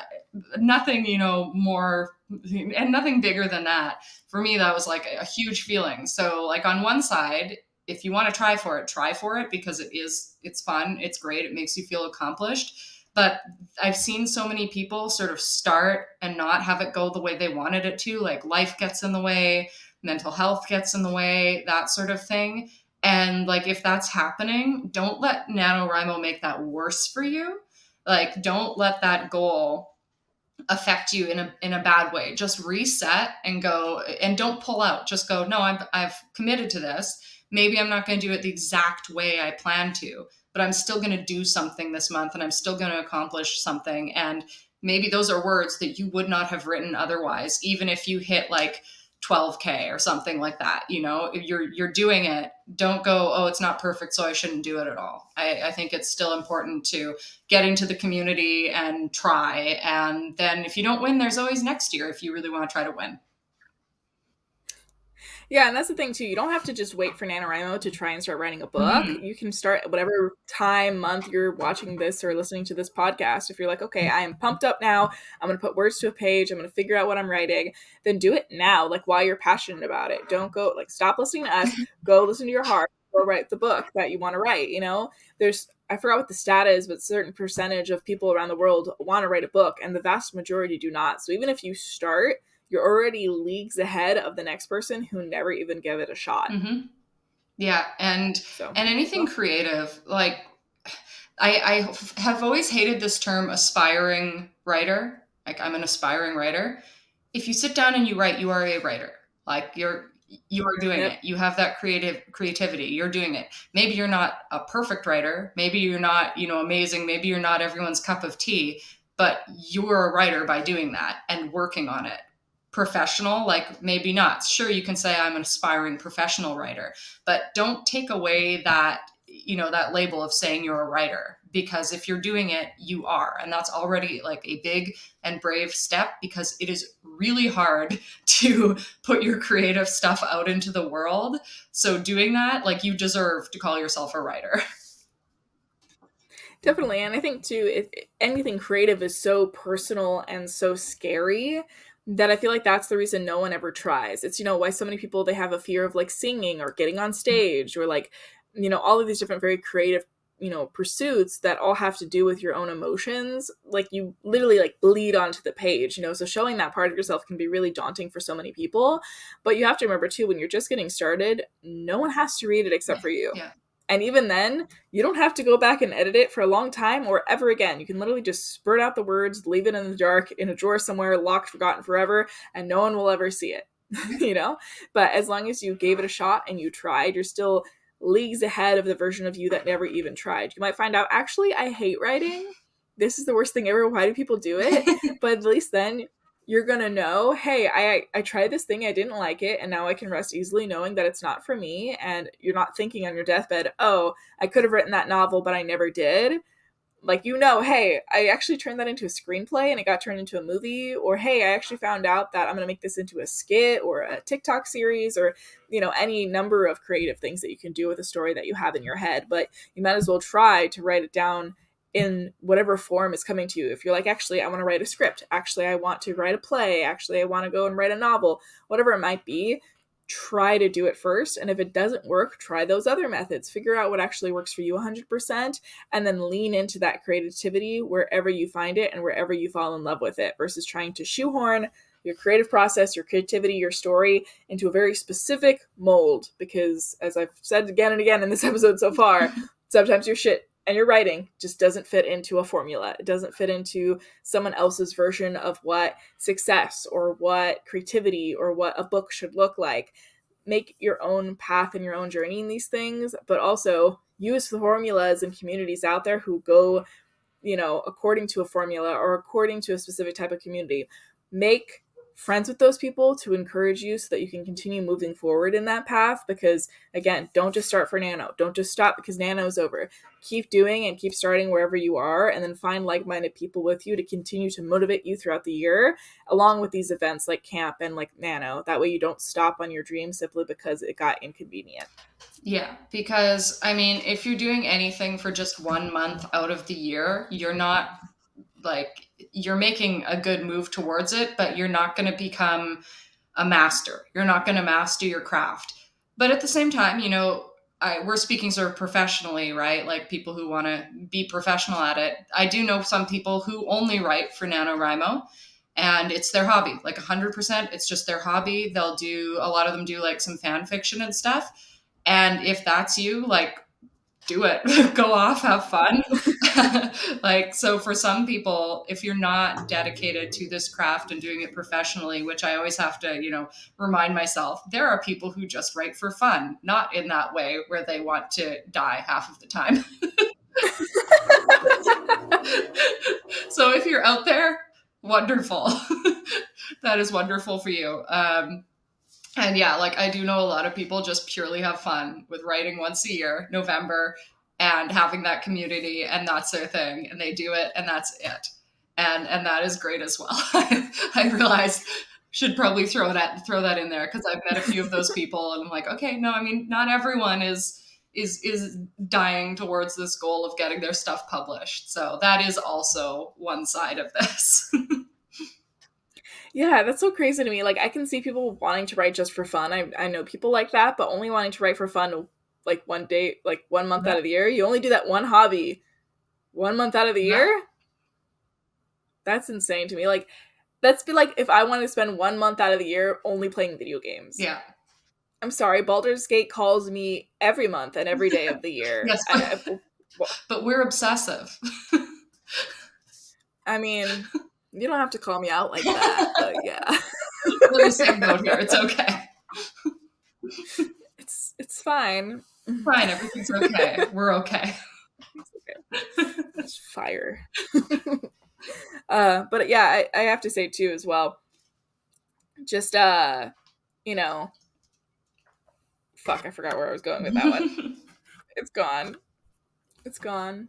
nothing, more and nothing bigger than that. For me, that was like a huge feeling. So like on one side, if you want to try for it because it's fun, it's great, it makes you feel accomplished. But I've seen so many people sort of start and not have it go the way they wanted it to. Like life gets in the way, mental health gets in the way, that sort of thing. And like if that's happening, don't let NaNoWriMo make that worse for you. Like don't let that goal affect you in a bad way. Just reset and go, and don't pull out. Just go, no, I've committed to this. Maybe I'm not going to do it the exact way I plan to, but I'm still going to do something this month and I'm still going to accomplish something. And maybe those are words that you would not have written otherwise, even if you hit like 12K or something like that. If you're doing it, don't go, oh, it's not perfect, so I shouldn't do it at all. I think it's still important to get into the community and try. And then if you don't win, there's always next year if you really want to try to win. Yeah, and that's the thing too. You don't have to just wait for NaNoWriMo to try and start writing a book. Mm-hmm. You can start at whatever time, month you're watching this or listening to this podcast. If you're like, okay, I am pumped up now, I'm going to put words to a page, I'm going to figure out what I'm writing, then do it now, like while you're passionate about it. Don't go, like, stop listening to us, go listen to your heart, go write the book that you want to write. I forgot what the stat is, but a certain percentage of people around the world want to write a book, and the vast majority do not. So even if you start, you're already leagues ahead of the next person who never even gave it a shot. Mm-hmm. Yeah, and So, anything well, creative, like I have always hated this term aspiring writer. Like I'm an aspiring writer. If you sit down and you write, you are a writer. Like you are doing yep. it. You have that creativity. You're doing it. Maybe you're not a perfect writer. Maybe you're not, amazing. Maybe you're not everyone's cup of tea, but you're a writer by doing that and working on it. Professional, like maybe not. Sure, you can say I'm an aspiring professional writer, but don't take away that, that label of saying you're a writer, because if you're doing it, you are. And that's already like a big and brave step, because it is really hard to put your creative stuff out into the world. So doing that, like you deserve to call yourself a writer. Definitely. And I think too, if anything creative is so personal and so scary that I feel like that's the reason no one ever tries. It's, why so many people, they have a fear of like singing or getting on stage or like, all of these different very creative, pursuits that all have to do with your own emotions. Like you literally like bleed onto the page, so showing that part of yourself can be really daunting for so many people. But you have to remember too, when you're just getting started, no one has to read it except for you. Yeah. And even then, you don't have to go back and edit it for a long time or ever again. You can literally just spurt out the words, leave it in the dark, in a drawer somewhere, locked, forgotten forever, and no one will ever see it, But as long as you gave it a shot and you tried, you're still leagues ahead of the version of you that never even tried. You might find out, actually, I hate writing. This is the worst thing ever. Why do people do it? But at least then you're going to know, hey, I tried this thing, I didn't like it, and now I can rest easily knowing that it's not for me. And you're not thinking on your deathbed, oh, I could have written that novel, but I never did. Like, hey, I actually turned that into a screenplay and it got turned into a movie. Or, hey, I actually found out that I'm going to make this into a skit or a TikTok series or, any number of creative things that you can do with a story that you have in your head. But you might as well try to write it down in whatever form is coming to you. If you're like, actually, I want to write a script. Actually, I want to write a play. Actually, I want to go and write a novel. Whatever it might be, try to do it first. And if it doesn't work, try those other methods. Figure out what actually works for you 100%, and then lean into that creativity wherever you find it and wherever you fall in love with it, versus trying to shoehorn your creative process, your creativity, your story into a very specific mold. Because as I've said again and again in this episode so far, sometimes your shit and your writing just doesn't fit into a formula. It doesn't fit into someone else's version of what success or what creativity or what a book should look like. Make your own path and your own journey in these things, but also use the formulas and communities out there who go, according to a formula or according to a specific type of community. Make friends with those people to encourage you so that you can continue moving forward in that path. Because again, don't just start for NaNo. Don't just stop because NaNo is over. Keep doing and keep starting wherever you are, and then find like-minded people with you to continue to motivate you throughout the year, along with these events like camp and like NaNo. That way you don't stop on your dream simply because it got inconvenient. Yeah, because I mean, if you're doing anything for just 1 month out of the year, you're not like, you're making a good move towards it, but you're not going to become a master. You're not going to master your craft. But at the same time, we're speaking sort of professionally, right? Like people who want to be professional at it. I do know some people who only write for NaNoWriMo, and it's their hobby, like 100%. It's just their hobby. A lot of them do like some fan fiction and stuff. And if that's you, like, do it. Go off, have fun. Like, so for some people, if you're not dedicated to this craft and doing it professionally, which I always have to, remind myself, there are people who just write for fun, not in that way where they want to die half of the time. So if you're out there, wonderful. That is wonderful for you. And yeah, like I do know a lot of people just purely have fun with writing once a year, November, and having that community, and that's their thing, and they do it, and that's it, and that is great as well. I realized should probably throw that in there because I've met a few of those people, and I'm like, okay, no, I mean, not everyone is dying towards this goal of getting their stuff published, so that is also one side of this. Yeah, that's so crazy to me. Like, I can see people wanting to write just for fun. I know people like that, but only wanting to write for fun like one day, like 1 month out of the year. You only do that one hobby 1 month out of the year? That's insane to me. Like, that's be like if I wanted to spend 1 month out of the year only playing video games. Yeah. I'm sorry, Baldur's Gate calls me every month and every day of the year. Yes, but we're obsessive. I mean, you don't have to call me out like that, but yeah. We're the same boat here. It's okay. It's fine. Fine, everything's okay. We're okay. It's fire. But yeah, I have to say too as well. Just fuck, I forgot where I was going with that one. It's gone. It's gone.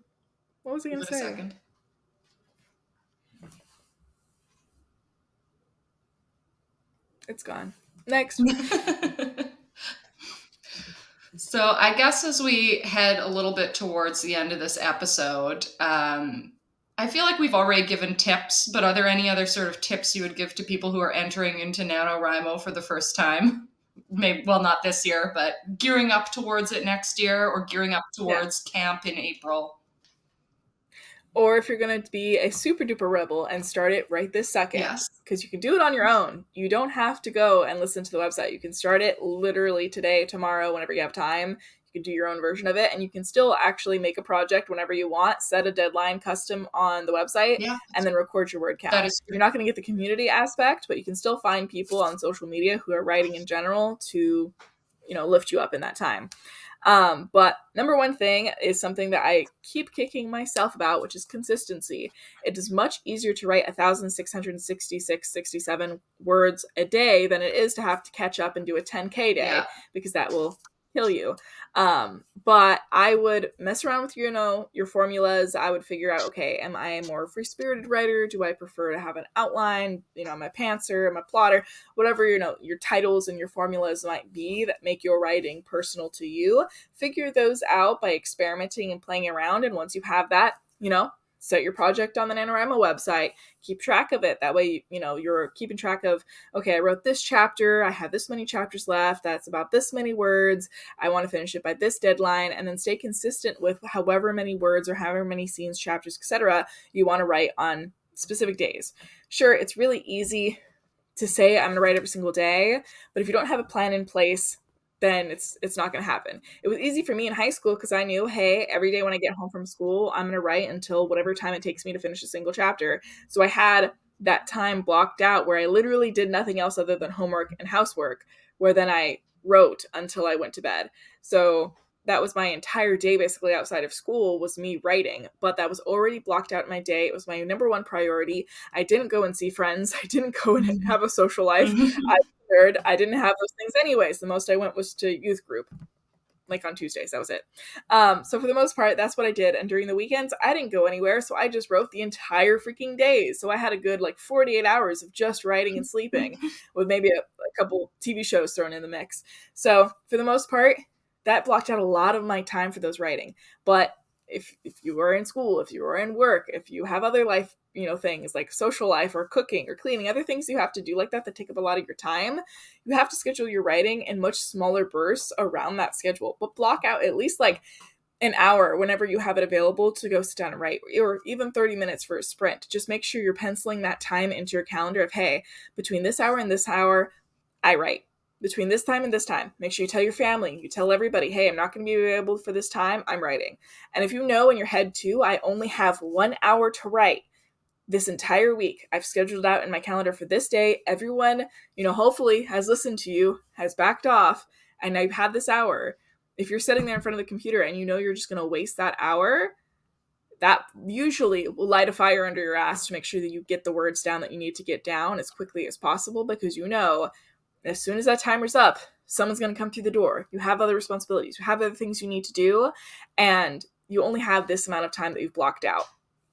What was I gonna say? A second. It's gone. Next. So I guess as we head a little bit towards the end of this episode, I feel like we've already given tips, but are there any other sort of tips you would give to people who are entering into NaNoWriMo for the first time? Maybe, well, not this year, but gearing up towards it next year, or gearing up towards camp in April. Or if you're going to be a super duper rebel and start it right this second. Yes. Because you can do it on your own. You don't have to go and listen to the website. You can start it literally today, tomorrow, whenever you have time. You can do your own version of it, and you can still actually make a project whenever you want, set a deadline custom on the website, and then record your word count. That is true. You're not going to get the community aspect, but you can still find people on social media who are writing in general to, lift you up in that time. But number one thing is something that I keep kicking myself about, which is consistency. It is much easier to write 1,666, words a day than it is to have to catch up and do a 10K day, because that will kill you. But I would mess around with, your formulas. I would figure out, okay, am I a more free-spirited writer? Do I prefer to have an outline? Am I a pantser? Am I a plotter? Whatever, your titles and your formulas might be that make your writing personal to you. Figure those out by experimenting and playing around. And once you have that, set your project on the NaNoWriMo website, keep track of it. That way, you're keeping track of, okay, I wrote this chapter, I have this many chapters left, that's about this many words, I want to finish it by this deadline, and then stay consistent with however many words or however many scenes, chapters, etc. you want to write on specific days. Sure, it's really easy to say I'm going to write every single day, but if you don't have a plan in place, then it's not going to happen. It was easy for me in high school because I knew, hey, every day when I get home from school, I'm going to write until whatever time it takes me to finish a single chapter. So I had that time blocked out where I literally did nothing else other than homework and housework, where then I wrote until I went to bed. So that was my entire day basically outside of school was me writing, but that was already blocked out in my day. It was my number one priority. I didn't go and see friends. I didn't go and have a social life. I didn't have those things anyways. The most I went was to youth group, like on Tuesdays. That was it. So for the most part, that's what I did. And during the weekends, I didn't go anywhere. So I just wrote the entire freaking days. So I had a good like 48 hours of just writing and sleeping with maybe a couple TV shows thrown in the mix. So for the most part, that blocked out a lot of my time for those writing. But if you are in school, if you are in work, if you have other life, things like social life or cooking or cleaning, other things you have to do like that take up a lot of your time, you have to schedule your writing in much smaller bursts around that schedule. But block out at least like an hour whenever you have it available to go sit down and write, or even 30 minutes for a sprint. Just make sure you're penciling that time into your calendar of, hey, between this hour and this hour, I write. Between this time and this time, make sure you tell your family, you tell everybody, hey, I'm not going to be available for this time, I'm writing. And if you know in your head too, I only have 1 hour to write this entire week. I've scheduled out in my calendar for this day. Everyone, hopefully has listened to you, has backed off, and I've had this hour. If you're sitting there in front of the computer and you're just going to waste that hour, that usually will light a fire under your ass to make sure that you get the words down that you need to get down as quickly as possible, because as soon as that timer's up, someone's going to come through the door. You have other responsibilities. You have other things you need to do, and you only have this amount of time that you've blocked out.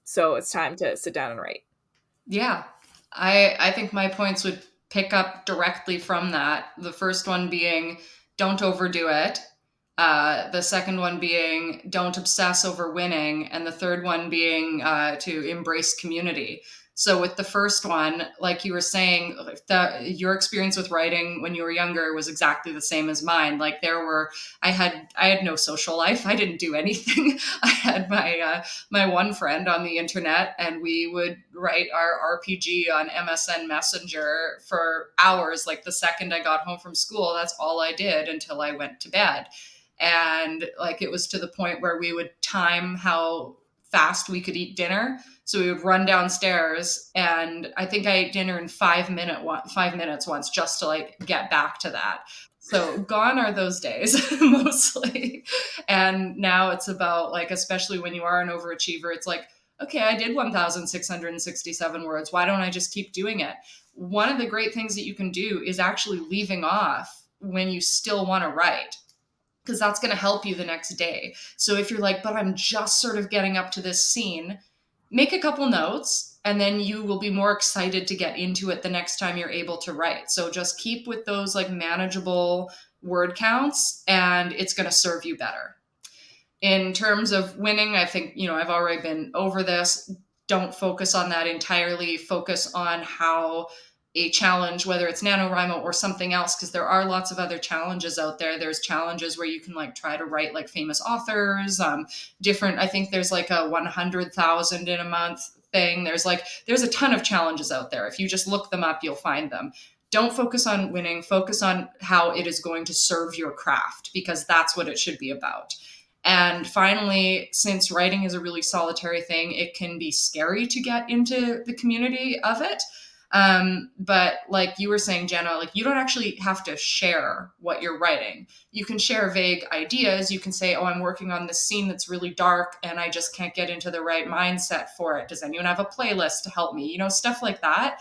So it's time to sit down and write. Yeah. I think my points would pick up directly from that. The first one being, don't overdo it. The second one being, don't obsess over winning. And the third one being to embrace community. So with the first one, like you were saying, your experience with writing when you were younger was exactly the same as mine. Like I had no social life. I didn't do anything. I had my one friend on the internet, and we would write our RPG on MSN Messenger for hours. Like the second I got home from school, that's all I did until I went to bed. And like it was to the point where we would time how fast we could eat dinner. So we would run downstairs, and I think I ate dinner in 5 minutes once, just to like get back to that. So gone are those days mostly. And now it's about like, especially when you are an overachiever, it's like, okay, I did 1,667 words. Why don't I just keep doing it? One of the great things that you can do is actually leaving off when you still want to write, because that's going to help you the next day. So if you're like, but I'm just sort of getting up to this scene, make a couple notes, and then you will be more excited to get into it the next time you're able to write. So just keep with those like manageable word counts, and it's going to serve you better. In terms of winning, I think, I've already been over this. Don't focus on that entirely. Focus on how a challenge, whether it's NaNoWriMo or something else, because there are lots of other challenges out there. There's challenges where you can like try to write like famous authors, different, I think there's like a 100,000 in a month thing. There's a ton of challenges out there. If you just look them up, you'll find them. Don't focus on winning, focus on how it is going to serve your craft, because that's what it should be about. And finally, since writing is a really solitary thing, it can be scary to get into the community of it. But like you were saying, Jenna, like you don't actually have to share what you're writing. You can share vague ideas. You can say, oh, I'm working on this scene that's really dark and I just can't get into the right mindset for it. Does anyone have a playlist to help me? Stuff like that.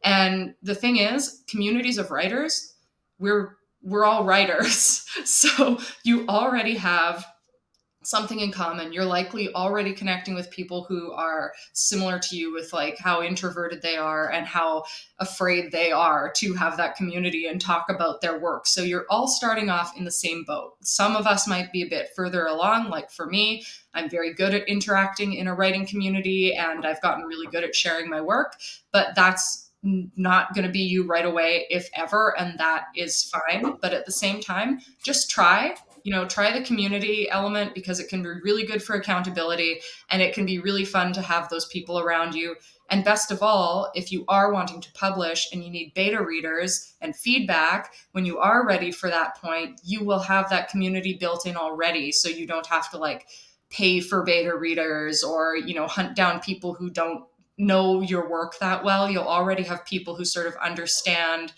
And the thing is, communities of writers, we're all writers. So you already have something in common. You're likely already connecting with people who are similar to you with like how introverted they are and how afraid they are to have that community and talk about their work. So you're all starting off in the same boat. Some of us might be a bit further along. Like for me, I'm very good at interacting in a writing community, and I've gotten really good at sharing my work, but that's not going to be you right away, if ever, and that is fine. But at the same time, just try. try the community element, because it can be really good for accountability, and it can be really fun to have those people around you. And best of all, if you are wanting to publish and you need beta readers and feedback, when you are ready for that point, you will have that community built in already. So you don't have to like pay for beta readers or, hunt down people who don't know your work that well. You'll already have people who sort of understand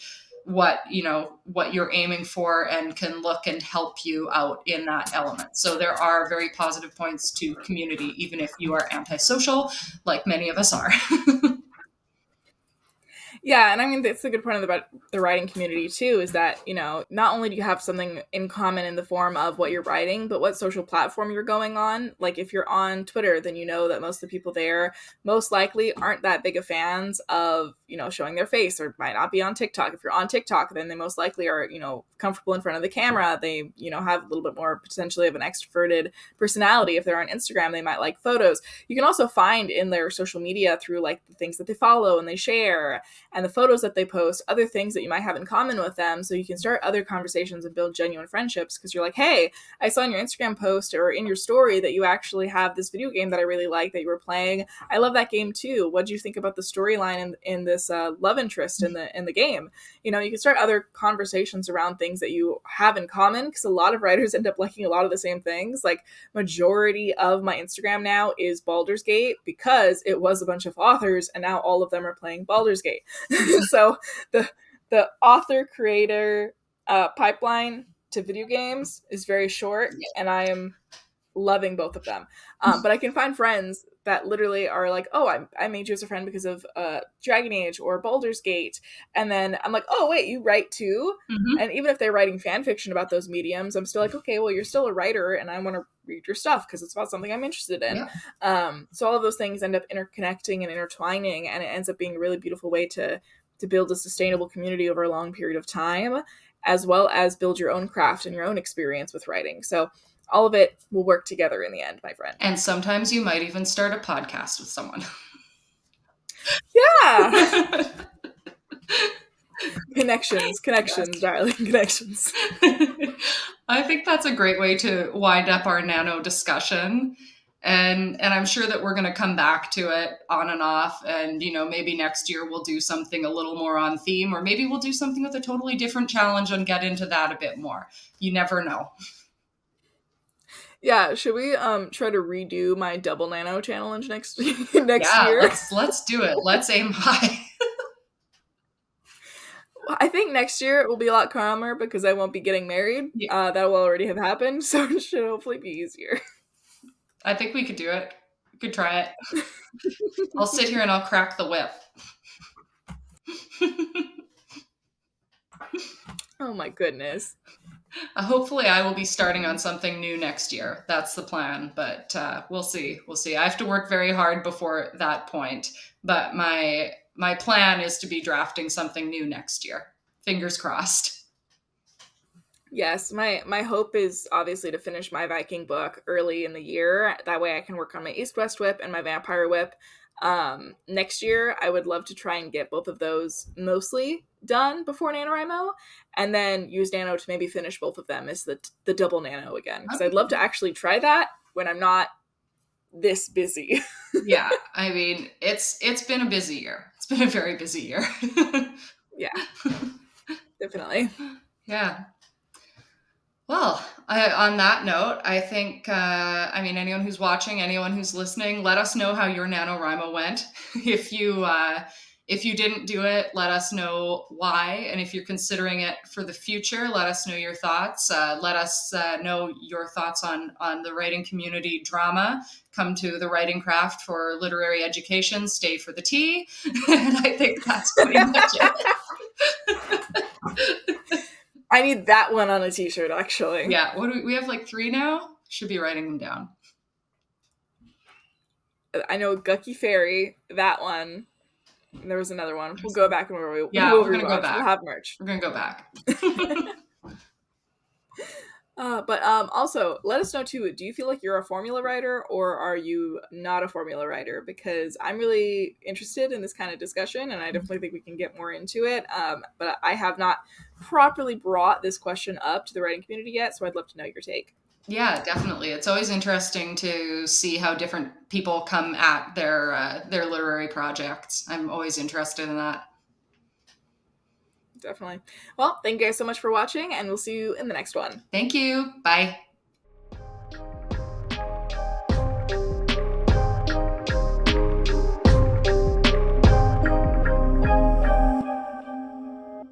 what you're aiming for and can look and help you out in that element. So there are very positive points to community, even if you are antisocial, like many of us are. Yeah, and I mean that's the good point about the writing community too, is that, not only do you have something in common in the form of what you're writing, but what social platform you're going on. Like if you're on Twitter, then you know that most of the people there most likely aren't that big of fans of, showing their face, or might not be on TikTok. If you're on TikTok, then they most likely are, comfortable in front of the camera. They, have a little bit more potentially of an extroverted personality. If they're on Instagram, they might like photos. You can also find in their social media through like the things that they follow and they share and the photos that they post, other things that you might have in common with them. So you can start other conversations and build genuine friendships, because you're like, hey, I saw in your Instagram post or in your story that you actually have this video game that I really like that you were playing. I love that game too. What do you think about the storyline in this love interest in the game? You can start other conversations around things that you have in common, because a lot of writers end up liking a lot of the same things. Like majority of my Instagram now is Baldur's Gate, because it was a bunch of authors and now all of them are playing Baldur's Gate. So the author creator pipeline to video games is very short, and I am loving both of them. But I can find friends that literally are like, oh, I made you as a friend because of Dragon Age or Baldur's Gate. And then I'm like, oh, wait, you write too? Mm-hmm. And even if they're writing fan fiction about those mediums, I'm still like, okay, well, you're still a writer and I want to read your stuff because it's about something I'm interested in. Yeah. So all of those things end up interconnecting and intertwining, and it ends up being a really beautiful way to build a sustainable community over a long period of time, as well as build your own craft and your own experience with writing. So all of it will work together in the end, my friend. And sometimes you might even start a podcast with someone. Yeah. Connections, yes. Darling, connections. I think that's a great way to wind up our nano discussion. And I'm sure that we're going to come back to it on and off. And, maybe next year we'll do something a little more on theme, or maybe we'll do something with a totally different challenge and get into that a bit more. You never know. Yeah, should we try to redo my double nano challenge next year? Let's do it. Let's aim high. I think next year it will be a lot calmer because I won't be getting married. Yeah. That will already have happened, so it should hopefully be easier. I think we could do it. We could try it. I'll sit here and I'll crack the whip. Oh my goodness. Hopefully I will be starting on something new next year. That's the plan, but we'll see. I have to work very hard before that point, but my plan is to be drafting something new next year. Fingers crossed. Yes, my hope is obviously to finish my Viking book early in the year. That way I can work on my East-West whip and my Vampire whip. Next year, I would love to try and get both of those mostly done before NaNoWriMo, and then use Nano to maybe finish both of them as the double Nano again. Because I'd love to actually try that when I'm not this busy. Yeah, I mean, it's been a busy year. It's been a very busy year. Yeah, definitely. Yeah. Well, on that note, I think, anyone who's watching, anyone who's listening, let us know how your NaNoWriMo went. If you didn't do it, let us know why. And if you're considering it for the future, let us know your thoughts. Let us know your thoughts on the writing community drama. Come to the Writing Craft for literary education. Stay for the tea. And I think that's pretty much it. I need that one on a t-shirt, actually. Yeah, what do we have like 3 now? Should be writing them down. I know Gucky Fairy, that one. And there was another one. We'll go back and we're going to go back. We'll have merch. We're going to go back. But also, let us know too. Do you feel like you're a formula writer, or are you not a formula writer? Because I'm really interested in this kind of discussion, and I definitely think we can get more into it. But I have not properly brought this question up to the writing community yet, so I'd love to know your take. Yeah, definitely. It's always interesting to see how different people come at their literary projects. I'm always interested in that. Definitely. Well, thank you guys so much for watching, and we'll see you in the next one. Thank you. Bye.